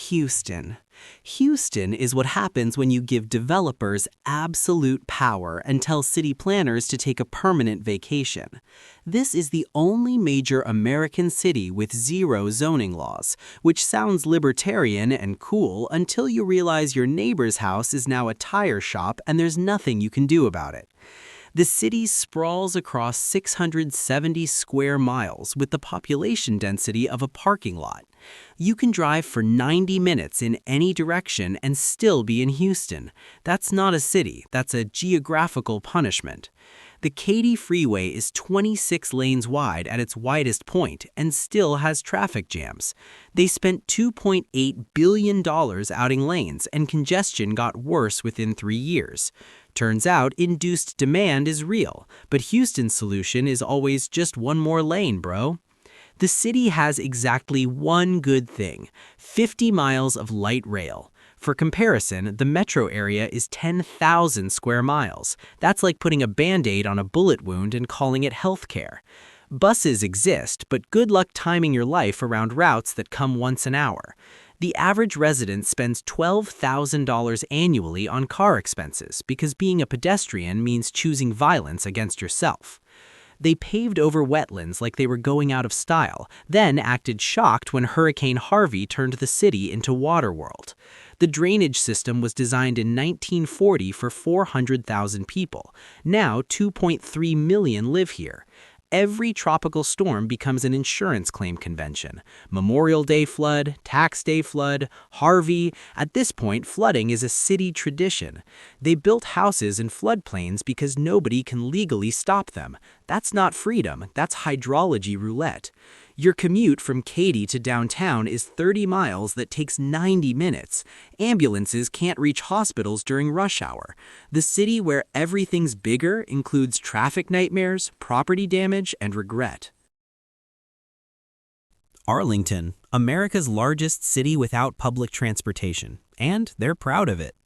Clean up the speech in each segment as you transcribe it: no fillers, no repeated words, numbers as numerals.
Houston. Houston is what happens when you give developers absolute power and tell city planners to take a permanent vacation. This is the only major American city with zero zoning laws, which sounds libertarian and cool until you realize your neighbor's house is now a tire shop and there's nothing you can do about it. The city sprawls across 670 square miles with the population density of a parking lot. You can drive for 90 minutes in any direction and still be in Houston. That's not a city, that's a geographical punishment. The Katy Freeway is 26 lanes wide at its widest point and still has traffic jams. They spent $2.8 billion outing lanes, and congestion got worse within 3 years. Turns out induced demand is real, but Houston's solution is always just one more lane, bro. The city has exactly one good thing: 50 miles of light rail. For comparison, the metro area is 10,000 square miles. That's like putting a Band-Aid on a bullet wound and calling it healthcare. Buses exist, but good luck timing your life around routes that come once an hour. The average resident spends $12,000 annually on car expenses because being a pedestrian means choosing violence against yourself. They paved over wetlands like they were going out of style, then acted shocked when Hurricane Harvey turned the city into Waterworld. The drainage system was designed in 1940 for 400,000 people. Now 2.3 million live here. Every tropical storm becomes an insurance claim convention. Memorial Day flood, Tax Day flood, Harvey. At this point, flooding is a city tradition. They built houses in floodplains because nobody can legally stop them. That's not freedom, that's hydrology roulette. Your commute from Katy to downtown is 30 miles that takes 90 minutes. Ambulances can't reach hospitals during rush hour. The city where everything's bigger includes traffic nightmares, property damage, and regret. Arlington, America's largest city without public transportation, and they're proud of it.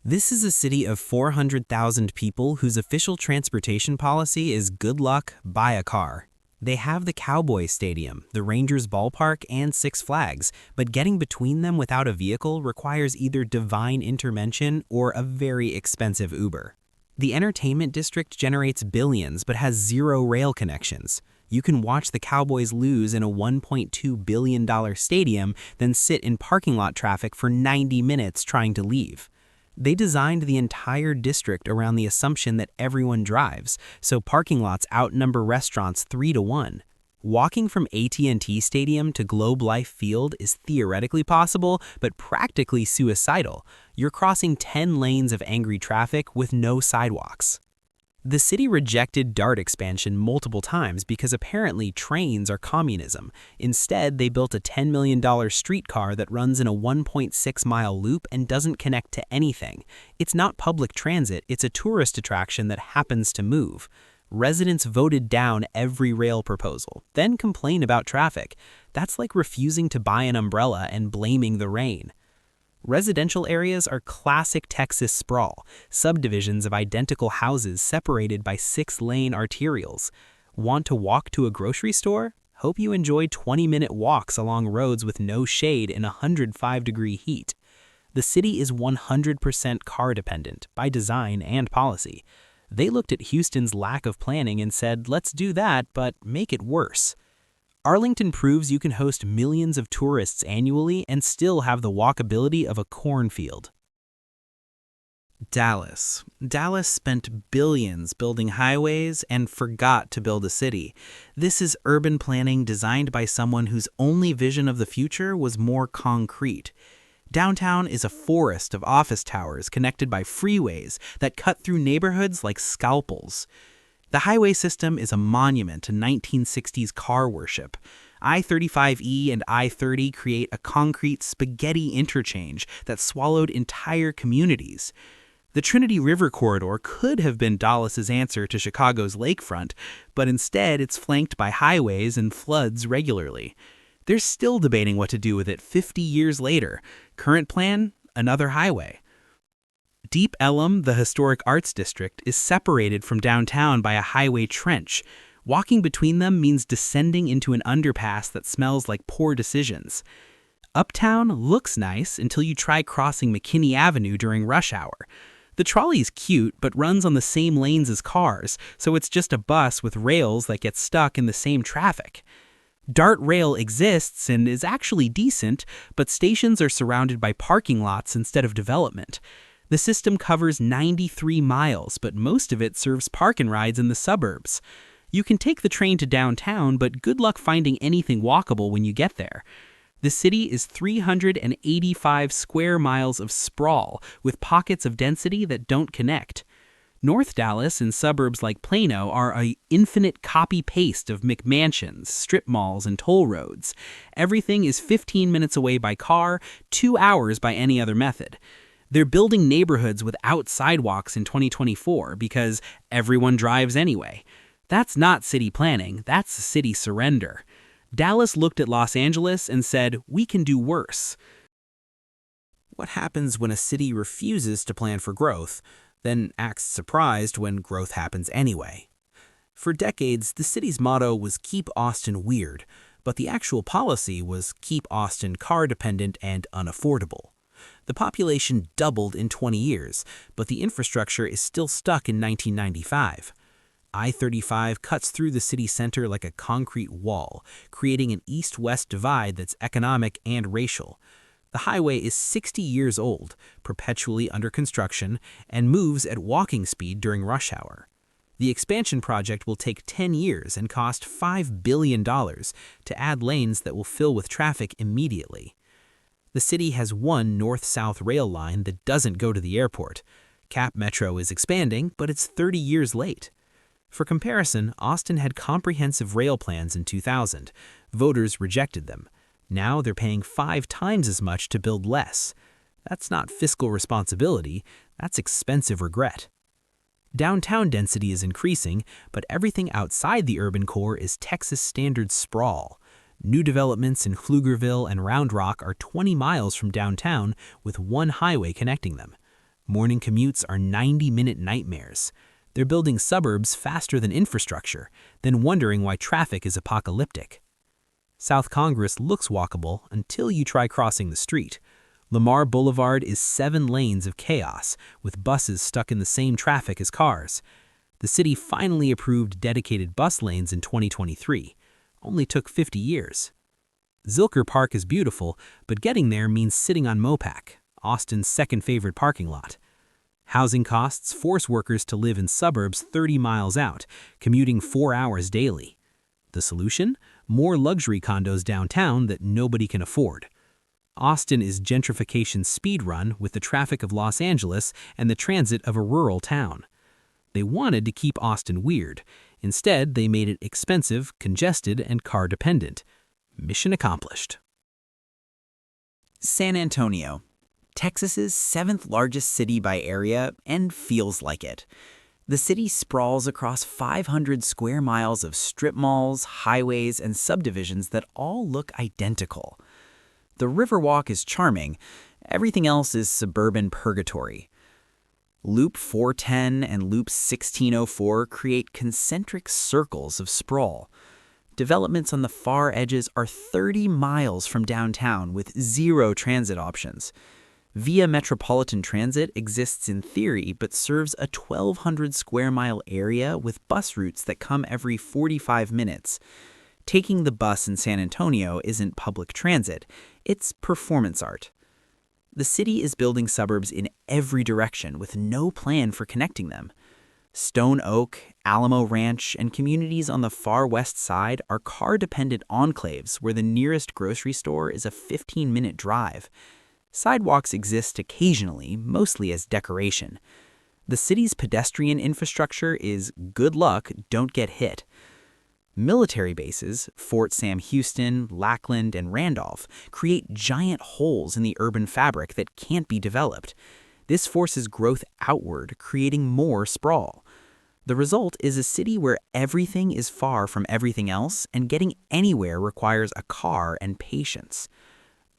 This is a city of 400,000 people whose official transportation policy is good luck, buy a car. They have the Cowboys Stadium, the Rangers Ballpark, and Six Flags, but getting between them without a vehicle requires either divine intervention or a very expensive Uber. The entertainment district generates billions but has zero rail connections. You can watch the Cowboys lose in a $1.2 billion stadium, then sit in parking lot traffic for 90 minutes trying to leave. They designed the entire district around the assumption that everyone drives, so parking lots outnumber restaurants 3-1. Walking from AT&T Stadium to Globe Life Field is theoretically possible, but practically suicidal. You're crossing 10 lanes of angry traffic with no sidewalks. The city rejected DART expansion multiple times because apparently trains are communism. Instead, they built a $10 million streetcar that runs in a 1.6-mile loop and doesn't connect to anything. It's not public transit, it's a tourist attraction that happens to move. Residents voted down every rail proposal, then complain about traffic. That's like refusing to buy an umbrella and blaming the rain. Residential areas are classic Texas sprawl, subdivisions of identical houses separated by 6-lane arterials. Want to walk to a grocery store? Hope you enjoy 20-minute walks along roads with no shade in 105-degree heat. The city is 100% car dependent by design and policy. They looked at Houston's lack of planning and said, let's do that, but make it worse. Arlington proves you can host millions of tourists annually and still have the walkability of a cornfield. Dallas. Dallas spent billions building highways and forgot to build a city. This is urban planning designed by someone whose only vision of the future was more concrete. Downtown is a forest of office towers connected by freeways that cut through neighborhoods like scalpels. The highway system is a monument to 1960s car worship. I-35E and I-30 create a concrete spaghetti interchange that swallowed entire communities. The Trinity River Corridor could have been Dallas's answer to Chicago's lakefront, but instead it's flanked by highways and floods regularly. They're still debating what to do with it 50 years later. Current plan? Another highway. Deep Ellum, the historic arts district, is separated from downtown by a highway trench. Walking between them means descending into an underpass that smells like poor decisions. Uptown looks nice until you try crossing McKinney Avenue during rush hour. The trolley's cute, but runs on the same lanes as cars, so it's just a bus with rails that get stuck in the same traffic. DART Rail exists and is actually decent, but stations are surrounded by parking lots instead of development. The system covers 93 miles, but most of it serves park and rides in the suburbs. You can take the train to downtown, but good luck finding anything walkable when you get there. The city is 385 square miles of sprawl, with pockets of density that don't connect. North Dallas and suburbs like Plano are an infinite copy-paste of McMansions, strip malls, and toll roads. Everything is 15 minutes away by car, 2 hours by any other method. They're building neighborhoods without sidewalks in 2024 because everyone drives anyway. That's not city planning, that's city surrender. Dallas looked at Los Angeles and said, "We can do worse." What happens when a city refuses to plan for growth, then acts surprised when growth happens anyway? For decades, the city's motto was "Keep Austin Weird," but the actual policy was "Keep Austin car-dependent and unaffordable." The population doubled in 20 years, but the infrastructure is still stuck in 1995. I-35 cuts through the city center like a concrete wall, creating an east-west divide that's economic and racial. The highway is 60 years old, perpetually under construction, and moves at walking speed during rush hour. The expansion project will take 10 years and cost $5 billion to add lanes that will fill with traffic immediately. The city has one north-south rail line that doesn't go to the airport. Cap Metro is expanding, but it's 30 years late. For comparison, Austin had comprehensive rail plans in 2000. Voters rejected them. Now they're paying 5 times as much to build less. That's not fiscal responsibility, that's expensive regret. Downtown density is increasing, but everything outside the urban core is Texas standard sprawl. New developments in Pflugerville and Round Rock are 20 miles from downtown with one highway connecting them. Morning commutes are 90-minute nightmares. They're building suburbs faster than infrastructure, then wondering why traffic is apocalyptic. South Congress looks walkable until you try crossing the street. Lamar Boulevard is 7 lanes of chaos, with buses stuck in the same traffic as cars. The city finally approved dedicated bus lanes in 2023. Only took 50 years. Zilker Park is beautiful, but getting there means sitting on Mopac, Austin's second favorite parking lot. Housing costs force workers to live in suburbs 30 miles out, commuting 4 hours daily. The solution? More luxury condos downtown that nobody can afford. Austin is gentrification's speed run with the traffic of Los Angeles and the transit of a rural town. They wanted to keep Austin weird. Instead, they made it expensive, congested, and car-dependent. Mission accomplished. San Antonio, Texas's 7th largest city by area, and feels like it. The city sprawls across 500 square miles of strip malls, highways, and subdivisions that all look identical. The Riverwalk is charming. Everything else is suburban purgatory. Loop 410 and Loop 1604 create concentric circles of sprawl. Developments on the far edges are 30 miles from downtown with 0 transit options. Via Metropolitan Transit exists in theory but serves a 1,200 square mile area with bus routes that come every 45 minutes. Taking the bus in San Antonio isn't public transit, it's performance art. The city is building suburbs in every direction with no plan for connecting them. Stone Oak, Alamo Ranch, and communities on the far west side are car-dependent enclaves where the nearest grocery store is a 15-minute drive. Sidewalks exist occasionally, mostly as decoration. The city's pedestrian infrastructure is good luck, don't get hit. Military bases, Fort Sam Houston, Lackland, and Randolph, create giant holes in the urban fabric that can't be developed. This forces growth outward, creating more sprawl. The result is a city where everything is far from everything else, and getting anywhere requires a car and patience.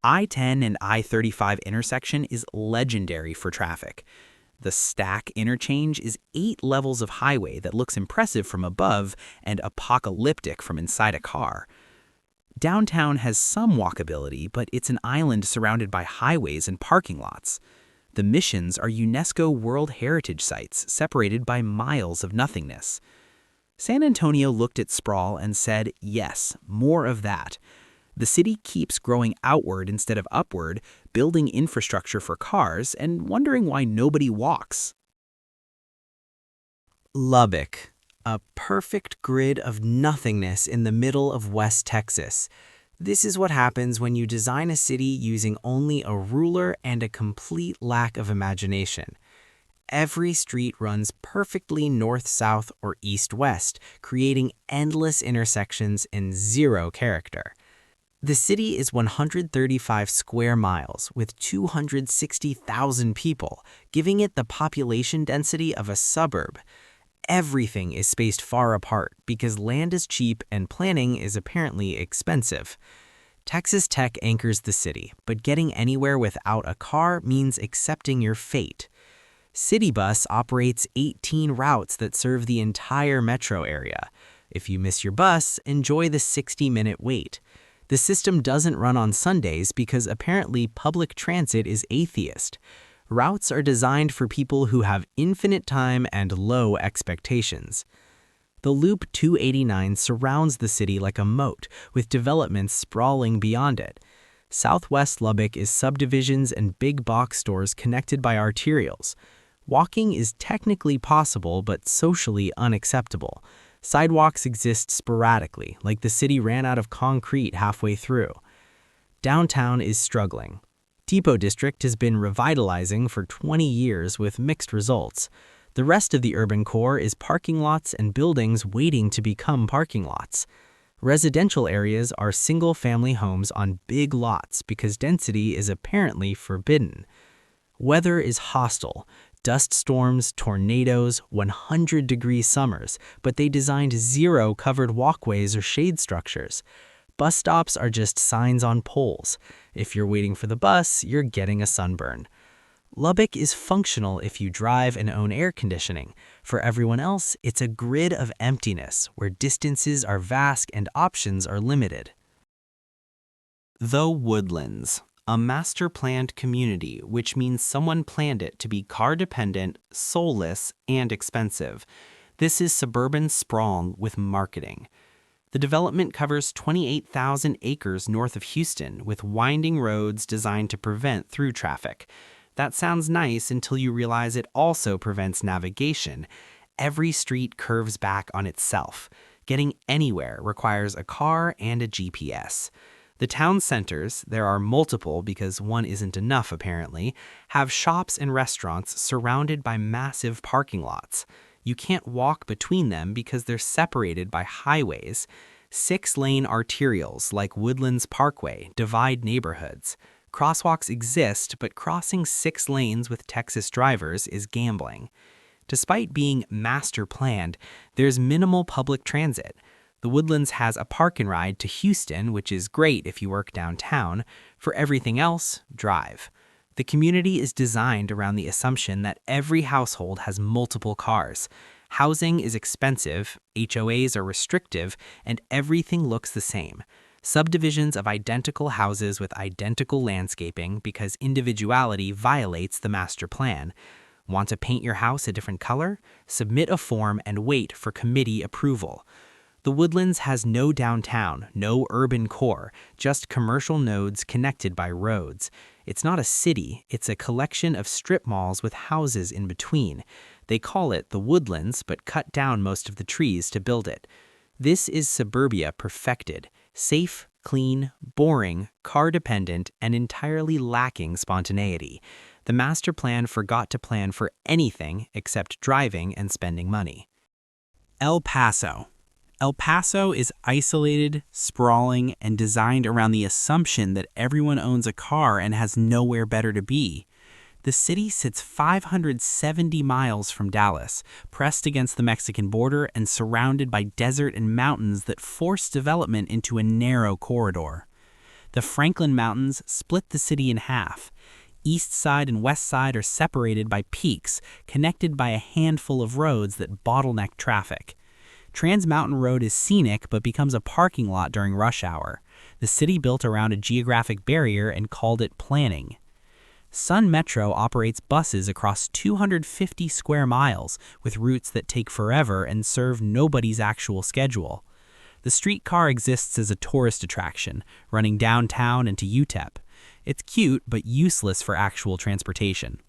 I-10 and I-35 intersection is legendary for traffic. The Stack interchange is 8 levels of highway that looks impressive from above and apocalyptic from inside a car. Downtown has some walkability, but it's an island surrounded by highways and parking lots. The Missions are UNESCO World Heritage Sites separated by miles of nothingness. San Antonio looked at sprawl and said, yes, more of that. The city keeps growing outward instead of upward, building infrastructure for cars and wondering why nobody walks. Lubbock, a perfect grid of nothingness in the middle of West Texas. This is what happens when you design a city using only a ruler and a complete lack of imagination. Every street runs perfectly north-south or east-west, creating endless intersections and zero character. The city is 135 square miles with 260,000 people, giving it the population density of a suburb. Everything is spaced far apart because land is cheap and planning is apparently expensive. Texas Tech anchors the city, but getting anywhere without a car means accepting your fate. Citybus operates 18 routes that serve the entire metro area. If you miss your bus, enjoy the 60-minute wait. The system doesn't run on Sundays because apparently public transit is atheist. Routes are designed for people who have infinite time and low expectations. The Loop 289 surrounds the city like a moat, with developments sprawling beyond it. Southwest Lubbock is subdivisions and big box stores connected by arterials. Walking is technically possible but socially unacceptable. Sidewalks exist sporadically, like the city ran out of concrete halfway through. Downtown is struggling. Depot District has been revitalizing for 20 years with mixed results. The rest of the urban core is parking lots and buildings waiting to become parking lots. Residential areas are single-family homes on big lots because density is apparently forbidden. Weather is hostile. Dust storms, tornadoes, 100-degree summers, but they designed zero covered walkways or shade structures. Bus stops are just signs on poles. If you're waiting for the bus, you're getting a sunburn. Lubbock is functional if you drive and own air conditioning. For everyone else, it's a grid of emptiness where distances are vast and options are limited. The Woodlands, a master-planned community, which means someone planned it to be car-dependent, soulless, and expensive. This is suburban sprawl with marketing. The development covers 28,000 acres north of Houston with winding roads designed to prevent through traffic. That sounds nice until you realize it also prevents navigation. Every street curves back on itself. Getting anywhere requires a car and a GPS. The town centers, there are multiple because one isn't enough apparently, have shops and restaurants surrounded by massive parking lots. You can't walk between them because they're separated by highways. 6-lane arterials like Woodlands Parkway divide neighborhoods. Crosswalks exist, but crossing 6 lanes with Texas drivers is gambling. Despite being master planned, there's minimal public transit. The Woodlands has a park and ride to Houston, which is great if you work downtown. For everything else, drive. The community is designed around the assumption that every household has multiple cars. Housing is expensive, HOAs are restrictive, and everything looks the same. Subdivisions of identical houses with identical landscaping because individuality violates the master plan. Want to paint your house a different color? Submit a form and wait for committee approval. The Woodlands has no downtown, no urban core, just commercial nodes connected by roads. It's not a city, it's a collection of strip malls with houses in between. They call it the Woodlands, but cut down most of the trees to build it. This is suburbia perfected, safe, clean, boring, car-dependent, and entirely lacking spontaneity. The master plan forgot to plan for anything except driving and spending money. El Paso. El Paso is isolated, sprawling, and designed around the assumption that everyone owns a car and has nowhere better to be. The city sits 570 miles from Dallas, pressed against the Mexican border and surrounded by desert and mountains that force development into a narrow corridor. The Franklin Mountains split the city in half. East side and west side are separated by peaks, connected by a handful of roads that bottleneck traffic. Trans Mountain Road is scenic but becomes a parking lot during rush hour. The city built around a geographic barrier and called it planning. Sun Metro operates buses across 250 square miles with routes that take forever and serve nobody's actual schedule. The streetcar exists as a tourist attraction, running downtown and to UTEP. It's cute, but useless for actual transportation.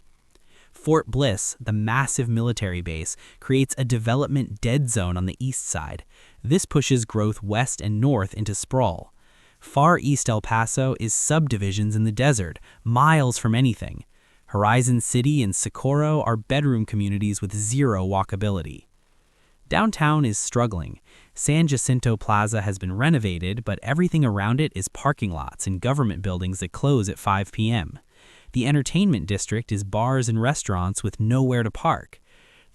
Fort Bliss, the massive military base, creates a development dead zone on the east side. This pushes growth west and north into sprawl. Far East El Paso is subdivisions in the desert, miles from anything. Horizon City and Socorro are bedroom communities with zero walkability. Downtown is struggling. San Jacinto Plaza has been renovated, but everything around it is parking lots and government buildings that close at 5 p.m. The entertainment district is bars and restaurants with nowhere to park.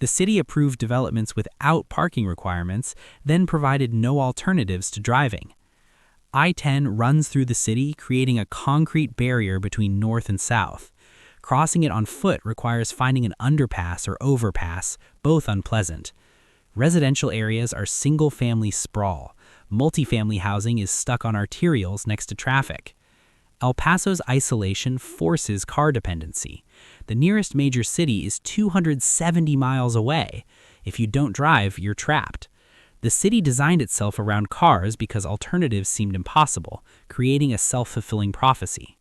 The city approved developments without parking requirements, then provided no alternatives to driving. I-10 runs through the city, creating a concrete barrier between north and south. Crossing it on foot requires finding an underpass or overpass, both unpleasant. Residential areas are single-family sprawl. Multifamily housing is stuck on arterials next to traffic. El Paso's isolation forces car dependency. The nearest major city is 270 miles away. If you don't drive, you're trapped. The city designed itself around cars because alternatives seemed impossible, creating a self-fulfilling prophecy.